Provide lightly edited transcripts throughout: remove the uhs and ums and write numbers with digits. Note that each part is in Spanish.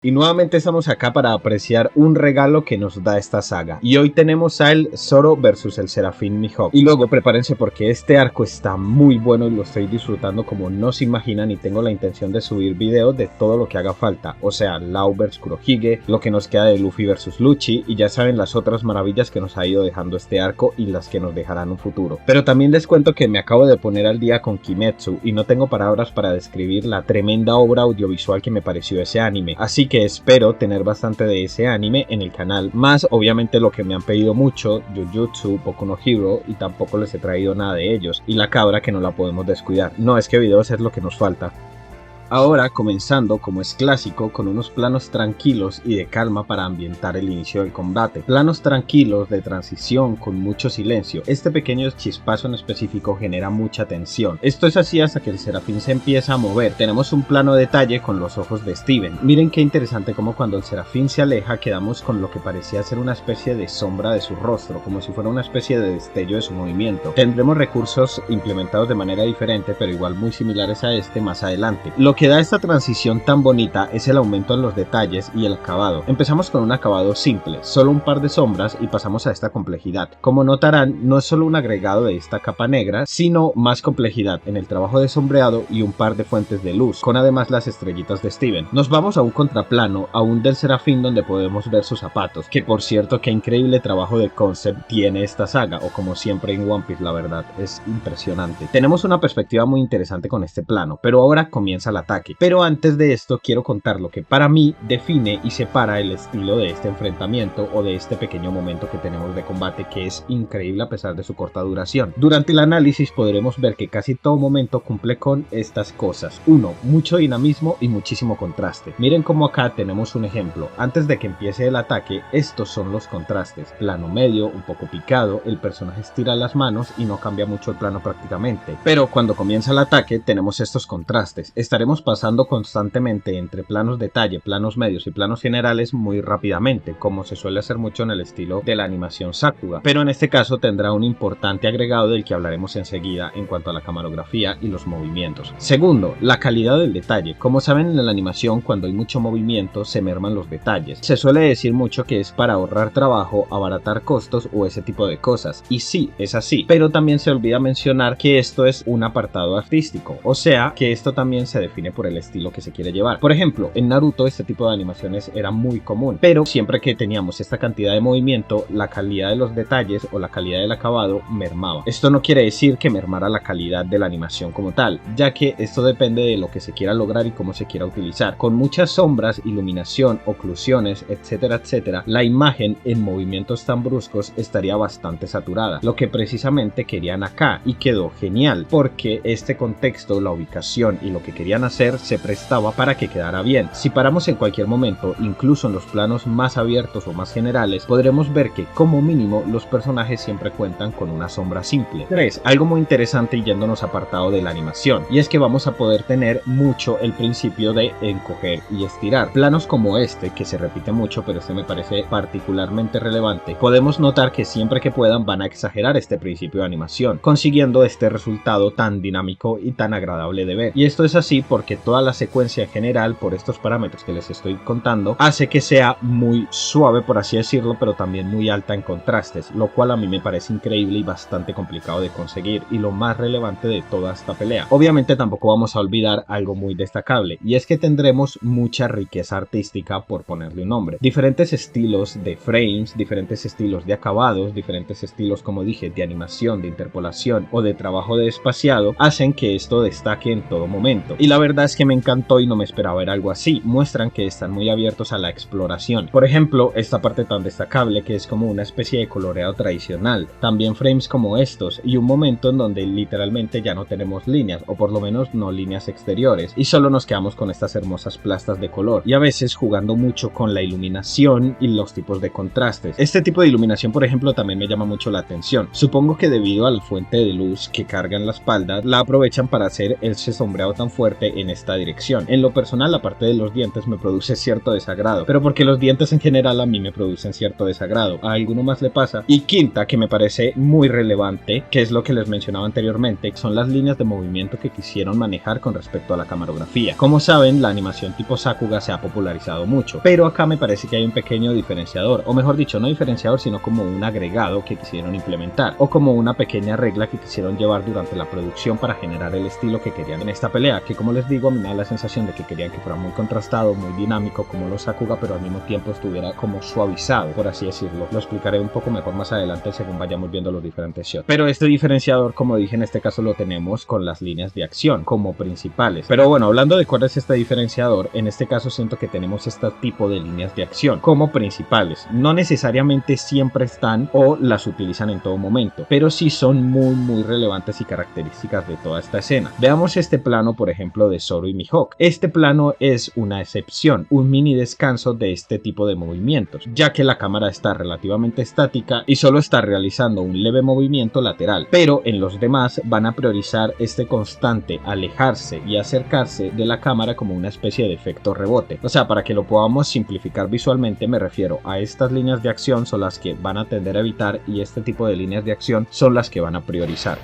Y nuevamente estamos acá para apreciar un regalo que nos da esta saga. Y hoy tenemos a el Zoro versus el Serafín Mihawk. Y luego prepárense porque este arco está muy bueno y lo estoy disfrutando como no se imaginan, y tengo la intención de subir videos de todo lo que haga falta. O sea, Law vs Kurohige, lo que nos queda de Luffy versus Lucci, y ya saben las otras maravillas que nos ha ido dejando este arco y las que nos dejarán un futuro. Pero también les cuento que me acabo de poner al día con Kimetsu y no tengo palabras para describir la tremenda obra audiovisual que me pareció ese anime. Así que espero tener bastante de ese anime en el canal, más obviamente lo que me han pedido mucho, Jujutsu, Boku no Hero, y tampoco les he traído nada de ellos, y la cabra que no la podemos descuidar. No, es que videos es lo que nos falta. Ahora comenzando, como es clásico, con unos planos tranquilos y de calma para ambientar el inicio del combate. Planos tranquilos de transición con mucho silencio. Este pequeño chispazo en específico genera mucha tensión. Esto es así hasta que el Serafín se empieza a mover. Tenemos un plano detalle con los ojos de Steven. Miren qué interesante como cuando el Serafín se aleja quedamos con lo que parecía ser una especie de sombra de su rostro, como si fuera una especie de destello de su movimiento. Tendremos recursos implementados de manera diferente, pero igual muy similares a este más adelante. Lo que da esta transición tan bonita es el aumento en los detalles y el acabado. Empezamos con un acabado simple, solo un par de sombras, y pasamos a esta complejidad. Como notarán, no es solo un agregado de esta capa negra, sino más complejidad en el trabajo de sombreado y un par de fuentes de luz, con además las estrellitas de Steven. Nos vamos a un contraplano, aún del Serafín, donde podemos ver sus zapatos, que por cierto qué increíble trabajo de concept tiene esta saga, o como siempre en One Piece, la verdad, es impresionante. Tenemos una perspectiva muy interesante con este plano, pero ahora comienza el ataque. Pero antes de esto quiero contar lo que para mí define y separa el estilo de este enfrentamiento o de este pequeño momento que tenemos de combate, que es increíble a pesar de su corta duración. Durante el análisis podremos ver que casi todo momento cumple con estas cosas. 1. Mucho dinamismo y muchísimo contraste. Miren cómo acá tenemos un ejemplo. Antes de que empiece el ataque, estos son los contrastes. Plano medio, un poco picado, el personaje estira las manos y no cambia mucho el plano prácticamente. Pero cuando comienza el ataque tenemos estos contrastes. Estaremos pasando constantemente entre planos detalle, planos medios y planos generales muy rápidamente, como se suele hacer mucho en el estilo de la animación Sakuga, pero en este caso tendrá un importante agregado del que hablaremos enseguida en cuanto a la camarografía y los movimientos. Segundo, la calidad del detalle. Como saben, en la animación cuando hay mucho movimiento se merman los detalles. Se suele decir mucho que es para ahorrar trabajo, abaratar costos o ese tipo de cosas, y sí, es así, pero también se olvida mencionar que esto es un apartado artístico, o sea que esto también se define por el estilo que se quiere llevar. Por ejemplo, en Naruto este tipo de animaciones era muy común, pero siempre que teníamos esta cantidad de movimiento, la calidad de los detalles o la calidad del acabado mermaba. Esto no quiere decir que mermara la calidad de la animación como tal, ya que esto depende de lo que se quiera lograr y cómo se quiera utilizar. Con muchas sombras, iluminación, oclusiones, etcétera, etcétera, la imagen en movimientos tan bruscos estaría bastante saturada, lo que precisamente querían acá, y quedó genial, porque este contexto, la ubicación y lo que querían hacer se prestaba para que quedara bien. Si paramos en cualquier momento, incluso en los planos más abiertos o más generales, podremos ver que como mínimo los personajes siempre cuentan con una sombra simple. 3. Algo muy interesante y yéndonos apartado de la animación, y es que vamos a poder tener mucho el principio de encoger y estirar. Planos como este, que se repite mucho, pero este me parece particularmente relevante, podemos notar que siempre que puedan van a exagerar este principio de animación, consiguiendo este resultado tan dinámico y tan agradable de ver. Y esto es así porque toda la secuencia en general, por estos parámetros que les estoy contando, hace que sea muy suave, por así decirlo, pero también muy alta en contrastes, lo cual a mí me parece increíble y bastante complicado de conseguir, y lo más relevante de toda esta pelea. Obviamente tampoco vamos a olvidar algo muy destacable, y es que tendremos mucha riqueza artística, por ponerle un nombre. Diferentes estilos de frames, diferentes estilos de acabados, diferentes estilos, como dije, de animación, de interpolación o de trabajo de espaciado, hacen que esto destaque en todo momento. Y la verdad es que me encantó y no me esperaba ver algo así. Muestran que están muy abiertos a la exploración. Por ejemplo, esta parte tan destacable que es como una especie de coloreado tradicional. También frames como estos y un momento en donde literalmente ya no tenemos líneas, o por lo menos no líneas exteriores, y solo nos quedamos con estas hermosas plastas de color, y a veces jugando mucho con la iluminación y los tipos de contrastes. Este tipo de iluminación, por ejemplo, también me llama mucho la atención. Supongo que debido a la fuente de luz que carga en la espalda, la aprovechan para hacer ese sombreado tan fuerte en esta dirección. En lo personal, la parte de los dientes me produce cierto desagrado, pero porque los dientes en general a mí me producen cierto desagrado, a alguno más le pasa. Y quinta, que me parece muy relevante, que es lo que les mencionaba anteriormente, son las líneas de movimiento que quisieron manejar con respecto a la camarografía. Como saben, la animación tipo Sakuga se ha popularizado mucho, pero acá me parece que hay un pequeño diferenciador, o mejor dicho, no diferenciador, sino como un agregado que quisieron implementar, o como una pequeña regla que quisieron llevar durante la producción para generar el estilo que querían en esta pelea, que como les digo, a mí me da la sensación de que querían que fuera muy contrastado, muy dinámico como los Sakuga, pero al mismo tiempo estuviera como suavizado, por así decirlo. Lo explicaré un poco mejor más adelante según vayamos viendo los diferentes shots. Pero este diferenciador, como dije, en este caso lo tenemos con las líneas de acción como principales. Pero bueno, hablando de cuál es este diferenciador, en este caso siento que tenemos este tipo de líneas de acción como principales. No necesariamente siempre están o las utilizan en todo momento, pero sí son muy relevantes y características de toda esta escena. Veamos este plano, por ejemplo, de Zoro y Mihawk. Este plano es una excepción, un mini descanso de este tipo de movimientos, ya que la cámara está relativamente estática y solo está realizando un leve movimiento lateral, pero en los demás van a priorizar este constante alejarse y acercarse de la cámara como una especie de efecto rebote. O sea, para que lo podamos simplificar visualmente, me refiero a estas líneas de acción son las que van a tender a evitar y este tipo de líneas de acción son las que van a priorizar.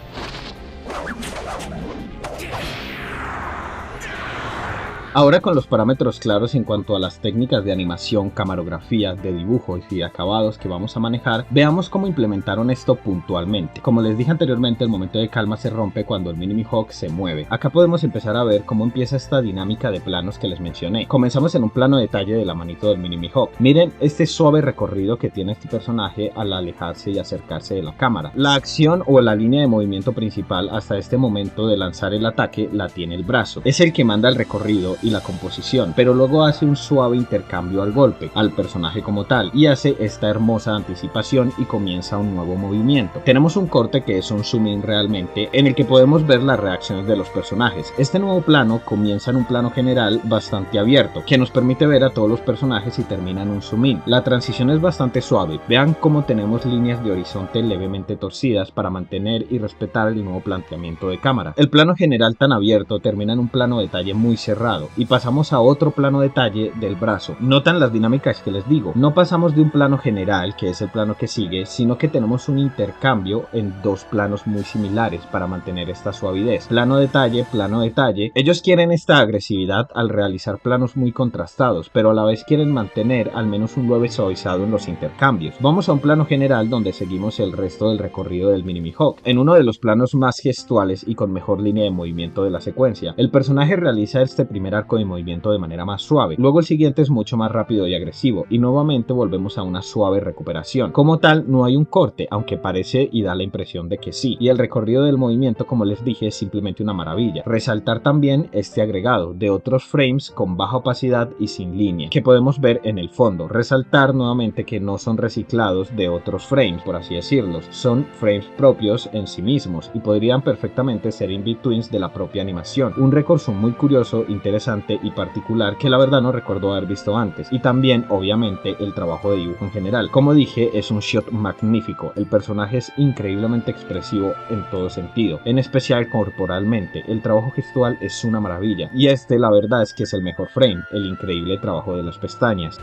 Ahora con los parámetros claros en cuanto a las técnicas de animación, camarografía, de dibujo y de acabados que vamos a manejar, veamos cómo implementaron esto puntualmente. Como les dije anteriormente, el momento de calma se rompe cuando el mini Mihawk se mueve. Acá podemos empezar a ver cómo empieza esta dinámica de planos que les mencioné. Comenzamos en un plano de detalle de la manito del mini Mihawk. Miren este suave recorrido que tiene este personaje al alejarse y acercarse de la cámara. La acción o la línea de movimiento principal hasta este momento de lanzar el ataque la tiene el brazo. Es el que manda el recorrido y la composición, pero luego hace un suave intercambio al golpe, al personaje como tal, y hace esta hermosa anticipación y comienza un nuevo movimiento. Tenemos un corte que es un zoom in realmente, en el que podemos ver las reacciones de los personajes. Este nuevo plano comienza en un plano general bastante abierto, que nos permite ver a todos los personajes y termina en un zoom in. La transición es bastante suave, vean cómo tenemos líneas de horizonte levemente torcidas para mantener y respetar el nuevo planteamiento de cámara. El plano general tan abierto termina en un plano de detalle muy cerrado, y pasamos a otro plano detalle del brazo. Notan las dinámicas que les digo, no pasamos de un plano general, que es el plano que sigue, sino que tenemos un intercambio en dos planos muy similares para mantener esta suavidez. Plano detalle, plano detalle. Ellos quieren esta agresividad al realizar planos muy contrastados, pero a la vez quieren mantener al menos un leve suavizado en los intercambios. Vamos a un plano general donde seguimos el resto del recorrido del mini Mihawk, en uno de los planos más gestuales y con mejor línea de movimiento de la secuencia. El personaje realiza este primer arco de movimiento de manera más suave, luego el siguiente es mucho más rápido y agresivo, y nuevamente volvemos a una suave recuperación. Como tal, no hay un corte, aunque parece y da la impresión de que sí, y el recorrido del movimiento, como les dije, es simplemente una maravilla. Resaltar también este agregado de otros frames con baja opacidad y sin línea, que podemos ver en el fondo. Resaltar nuevamente que no son reciclados de otros frames, por así decirlo, son frames propios en sí mismos, y podrían perfectamente ser in-betweens de la propia animación. Un recurso muy curioso, interesante y particular que la verdad no recuerdo haber visto antes, y también obviamente el trabajo de dibujo en general. Como dije, es un shot magnífico, el personaje es increíblemente expresivo en todo sentido, en especial corporalmente. El trabajo gestual es una maravilla, y este la verdad es que es el mejor frame, el increíble trabajo de las pestañas.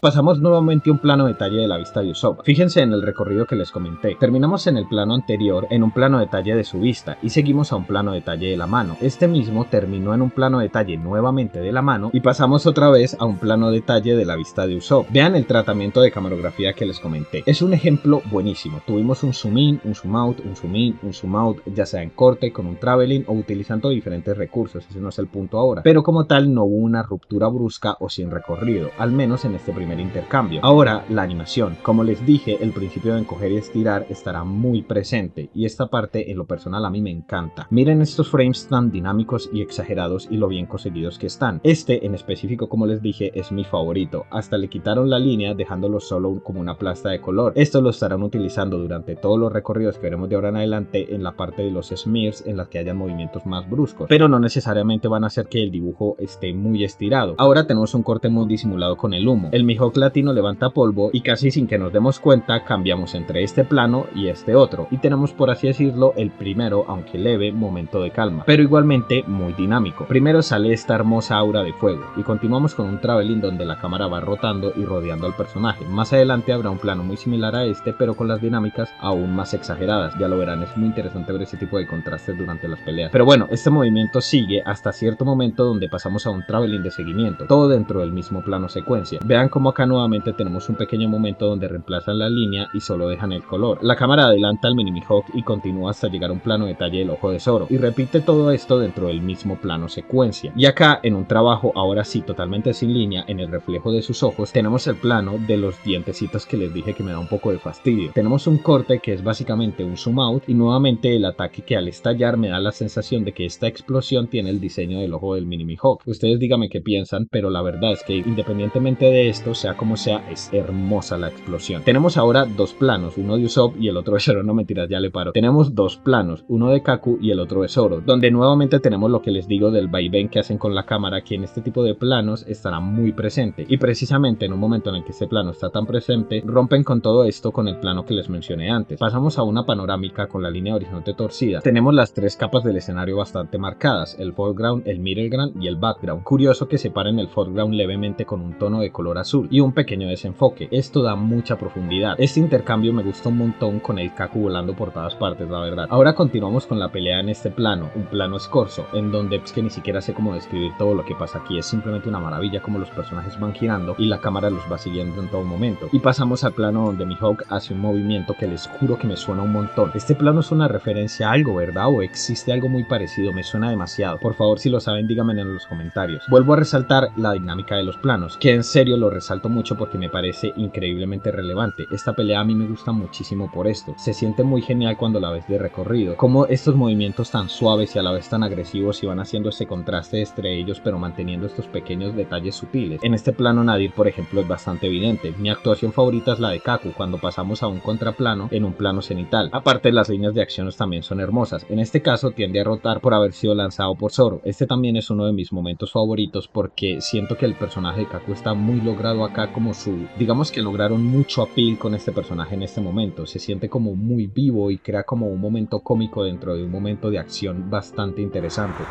Pasamos nuevamente a un plano detalle de la vista de Usopp. Fíjense en el recorrido que les comenté. Terminamos en el plano anterior en un plano detalle de su vista y seguimos a un plano detalle de la mano. Este mismo terminó en un plano detalle nuevamente de la mano y pasamos otra vez a un plano detalle de la vista de Usopp. Vean el tratamiento de camarografía que les comenté. Es un ejemplo buenísimo. Tuvimos un zoom in, un zoom out, un zoom in, un zoom out, ya sea en corte, con un traveling o utilizando diferentes recursos. Ese no es el punto ahora. Pero como tal no hubo una ruptura brusca o sin recorrido, al menos en este primer intercambio. Ahora, la animación. Como les dije, el principio de encoger y estirar estará muy presente y esta parte en lo personal a mí me encanta. Miren estos frames tan dinámicos y exagerados y lo bien conseguidos que están. Este en específico, como les dije, es mi favorito. Hasta le quitaron la línea dejándolo solo como una plasta de color. Esto lo estarán utilizando durante todos los recorridos que veremos de ahora en adelante en la parte de los smears en las que hayan movimientos más bruscos, pero no necesariamente van a hacer que el dibujo esté muy estirado. Ahora tenemos un corte muy disimulado con el humo. El Mihawk latino levanta polvo y casi sin que nos demos cuenta cambiamos entre este plano y este otro, y tenemos, por así decirlo, el primero, aunque leve, momento de calma, pero igualmente muy dinámico. Primero sale esta hermosa aura de fuego y continuamos con un traveling donde la cámara va rotando y rodeando al personaje. Más adelante habrá un plano muy similar a este, pero con las dinámicas aún más exageradas. Ya lo verán, es muy interesante ver ese tipo de contrastes durante las peleas. Pero bueno, este movimiento sigue hasta cierto momento donde pasamos a un traveling de seguimiento, todo dentro del mismo plano secuencia. Vean como acá nuevamente tenemos un pequeño momento donde reemplazan la línea y solo dejan el color. La cámara adelanta al mini Mihawk y continúa hasta llegar a un plano detalle del ojo de Zoro, y repite todo esto dentro del mismo plano secuencia. Y acá, en un trabajo ahora sí totalmente sin línea, en el reflejo de sus ojos, tenemos el plano de los dientecitos que les dije que me da un poco de fastidio. Tenemos un corte que es básicamente un zoom out y nuevamente el ataque que al estallar me da la sensación de que esta explosión tiene el diseño del ojo del mini Mihawk. Ustedes díganme qué piensan, pero la verdad es que independientemente de esto, sea como sea, es hermosa la explosión. Tenemos ahora dos planos, uno de Usopp y el otro de Zoro, no mentiras, ya le paro. Tenemos dos planos, uno de Kaku y el otro de Zoro, donde nuevamente tenemos lo que les digo del vaivén que hacen con la cámara, que en este tipo de planos estará muy presente, y precisamente en un momento en el que este plano está tan presente, rompen con todo esto con el plano que les mencioné antes. Pasamos a una panorámica con la línea de horizonte torcida. Tenemos las tres capas del escenario bastante marcadas, el foreground, el middle ground y el background. Curioso que separen el foreground levemente con un tono de color azul y un pequeño desenfoque. Esto da mucha profundidad. Este intercambio me gusta un montón con el Kaku volando por todas partes, la verdad. Ahora continuamos con la pelea en este plano, un plano escorzo, en donde es que ni siquiera sé cómo describir todo lo que pasa aquí. Es simplemente una maravilla como los personajes van girando y la cámara los va siguiendo en todo momento. Y pasamos al plano donde Mihawk hace un movimiento que les juro que me suena un montón. Este plano es una referencia a algo, ¿verdad? ¿O existe algo muy parecido? Me suena demasiado. Por favor, si lo saben, díganme en los comentarios. Vuelvo a resaltar la dinámica de los planos, que en serio lo resalto mucho porque me parece increíblemente relevante. Esta pelea a mí me gusta muchísimo por esto. Se siente muy genial cuando la ves de recorrido, como estos movimientos tan suaves y a la vez tan agresivos y van haciendo ese contraste entre ellos, pero manteniendo estos pequeños detalles sutiles. En este plano Nadir, por ejemplo, es bastante evidente. Mi actuación favorita es la de Kaku, cuando pasamos a un contraplano en un plano cenital. Aparte, las líneas de acciones también son hermosas. En este caso tiende a rotar por haber sido lanzado por Zoro. Este también es uno de mis momentos favoritos porque siento que el personaje de Kaku está muy logrado acá, como digamos que lograron mucho appeal con este personaje en este momento. Se siente como muy vivo y crea como un momento cómico dentro de un momento de acción bastante interesante.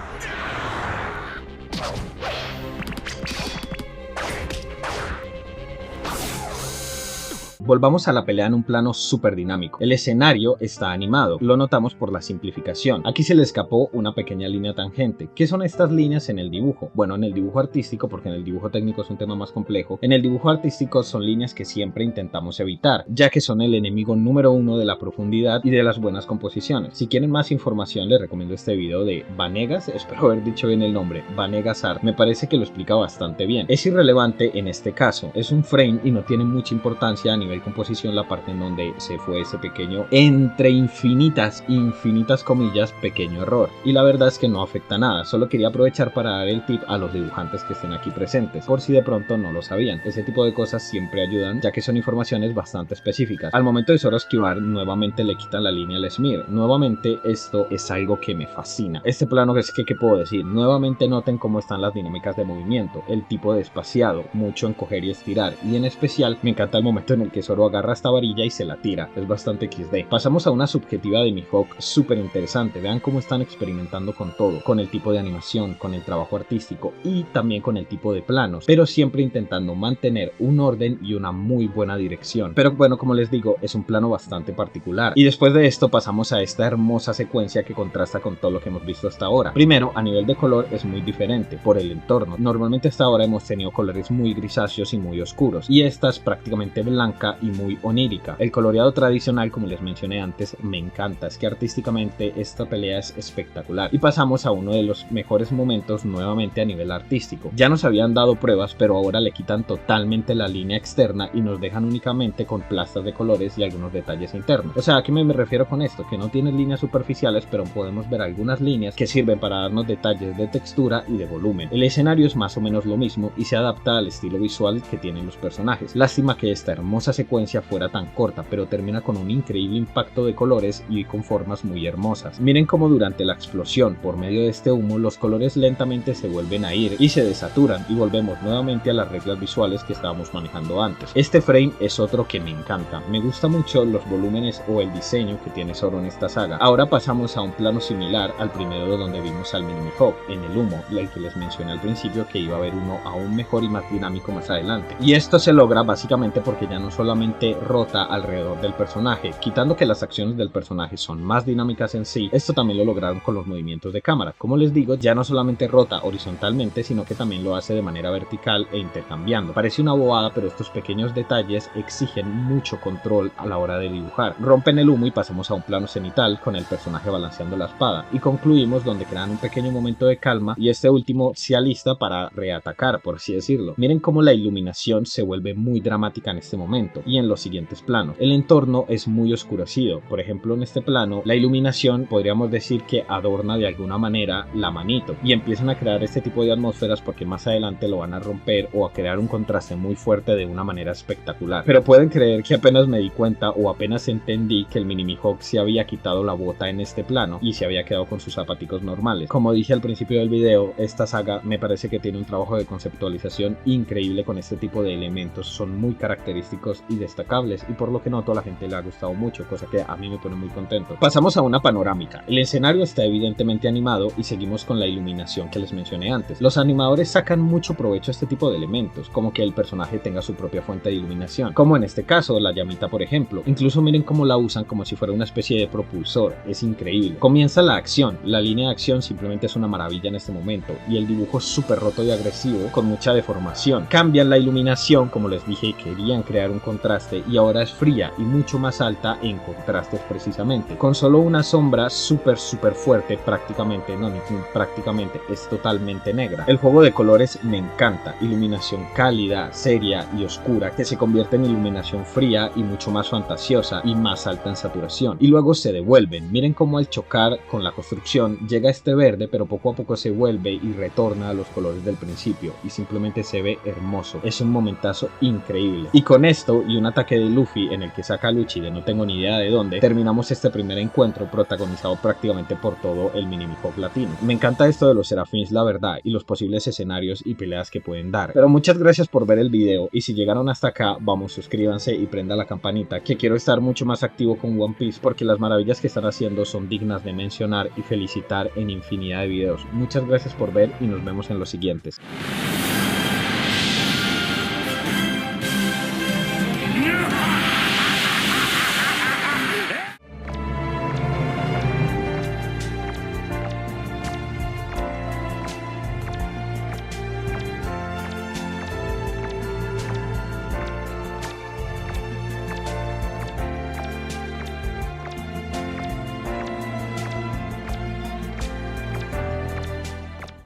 Volvamos a la pelea en un plano súper dinámico. El escenario está animado, lo notamos por la simplificación. Aquí se le escapó una pequeña línea tangente. ¿Qué son estas líneas en el dibujo? Bueno, en el dibujo artístico, porque en el dibujo técnico es un tema más complejo, en el dibujo artístico son líneas que siempre intentamos evitar, ya que son el enemigo número uno de la profundidad y de las buenas composiciones. Si quieren más información, les recomiendo este video de Vanegas, espero haber dicho bien el nombre, Vanegas Art. Me parece que lo explica bastante bien. Es irrelevante en este caso, es un frame y no tiene mucha importancia a nivel composición la parte en donde se fue ese pequeño, entre infinitas comillas, pequeño error, y la verdad es que no afecta nada. Solo quería aprovechar para dar el tip a los dibujantes que estén aquí presentes, por si de pronto no lo sabían. Ese tipo de cosas siempre ayudan, ya que son informaciones bastante específicas. Al momento de Zoro esquivar, nuevamente le quitan la línea al smear. Nuevamente esto es algo que me fascina. Este plano es que, ¿qué puedo decir? Nuevamente noten cómo están las dinámicas de movimiento, el tipo de espaciado, mucho encoger y estirar, y en especial me encanta el momento en el que Zoro agarra esta varilla y se la tira. Es bastante XD. Pasamos a una subjetiva de Mihawk súper interesante. Vean cómo están experimentando con todo, con el tipo de animación, con el trabajo artístico y también con el tipo de planos, pero siempre intentando mantener un orden y una muy buena dirección. Pero bueno, como les digo, es un plano bastante particular. Y después de esto pasamos a esta hermosa secuencia que contrasta con todo lo que hemos visto hasta ahora. Primero, a nivel de color es muy diferente por el entorno. Normalmente hasta ahora hemos tenido colores muy grisáceos y muy oscuros, y esta es prácticamente blanca y muy onírica. El coloreado tradicional, como les mencioné antes, me encanta. Es que artísticamente esta pelea es espectacular. Y pasamos a uno de los mejores momentos nuevamente a nivel artístico. Ya nos habían dado pruebas, pero ahora le quitan totalmente la línea externa y nos dejan únicamente con plastas de colores y algunos detalles internos. O sea, ¿a qué me refiero con esto? Que no tiene líneas superficiales, pero podemos ver algunas líneas que sirven para darnos detalles de textura y de volumen. El escenario es más o menos lo mismo y se adapta al estilo visual que tienen los personajes. Lástima que esta hermosa secuencia fuera tan corta, pero termina con un increíble impacto de colores y con formas muy hermosas. Miren cómo durante la explosión, por medio de este humo, los colores lentamente se vuelven a ir y se desaturan y volvemos nuevamente a las reglas visuales que estábamos manejando antes. Este frame es otro que me encanta. Me gusta mucho los volúmenes o el diseño que tiene Zoro en esta saga. Ahora pasamos a un plano similar al primero donde vimos al Mini Mihawk en el humo, el que les mencioné al principio que iba a haber uno aún mejor y más dinámico más adelante. Y esto se logra básicamente porque ya no solamente rota alrededor del personaje, quitando que las acciones del personaje son más dinámicas en sí, esto también lo lograron con los movimientos de cámara. Como les digo, ya no solamente rota horizontalmente, sino que también lo hace de manera vertical e intercambiando. Parece una bobada, pero estos pequeños detalles exigen mucho control a la hora de dibujar. Rompen el humo y pasamos a un plano cenital con el personaje balanceando la espada, y concluimos donde crean un pequeño momento de calma y este último se alista para reatacar, por así decirlo. Miren cómo la iluminación se vuelve muy dramática en este momento y en los siguientes planos. El entorno es muy oscurecido. Por ejemplo, en este plano la iluminación podríamos decir que adorna de alguna manera la manito y empiezan a crear este tipo de atmósferas porque más adelante lo van a romper o a crear un contraste muy fuerte de una manera espectacular. Pero pueden creer que apenas me di cuenta o apenas entendí que el Mini Mihawk se había quitado la bota en este plano y se había quedado con sus zapaticos normales. Como dije al principio del video, esta saga me parece que tiene un trabajo de conceptualización increíble con este tipo de elementos. Son muy característicos y destacables y por lo que noto a la gente le ha gustado mucho, cosa que a mí me pone muy contento. Pasamos a una panorámica. El escenario está evidentemente animado y seguimos con la iluminación que les mencioné antes. Los animadores sacan mucho provecho a este tipo de elementos, como que el personaje tenga su propia fuente de iluminación, como en este caso la llamita por ejemplo. Incluso miren cómo la usan como si fuera una especie de propulsor, es increíble. Comienza la acción, la línea de acción simplemente es una maravilla en este momento y el dibujo es súper roto y agresivo con mucha deformación. Cambian la iluminación, como les dije, querían crear un contraste y ahora es fría y mucho más alta en contrastes precisamente, con solo una sombra súper fuerte, prácticamente es totalmente negra. El juego de colores me encanta, iluminación cálida, seria y oscura que se convierte en iluminación fría y mucho más fantasiosa y más alta en saturación y luego se devuelven. Miren cómo al chocar con la construcción llega este verde, pero poco a poco se vuelve y retorna a los colores del principio y simplemente se ve hermoso. Es un momentazo increíble. Y con esto y un ataque de Luffy en el que saca a Lucci de no tengo ni idea de dónde, terminamos este primer encuentro protagonizado prácticamente por todo el Mini Mihawk latino. Me encanta esto de los Serafins, la verdad, y los posibles escenarios y peleas que pueden dar. Pero muchas gracias por ver el video y si llegaron hasta acá, vamos, suscríbanse y prendan la campanita, que quiero estar mucho más activo con One Piece porque las maravillas que están haciendo son dignas de mencionar y felicitar en infinidad de videos. Muchas gracias por ver y nos vemos en los siguientes.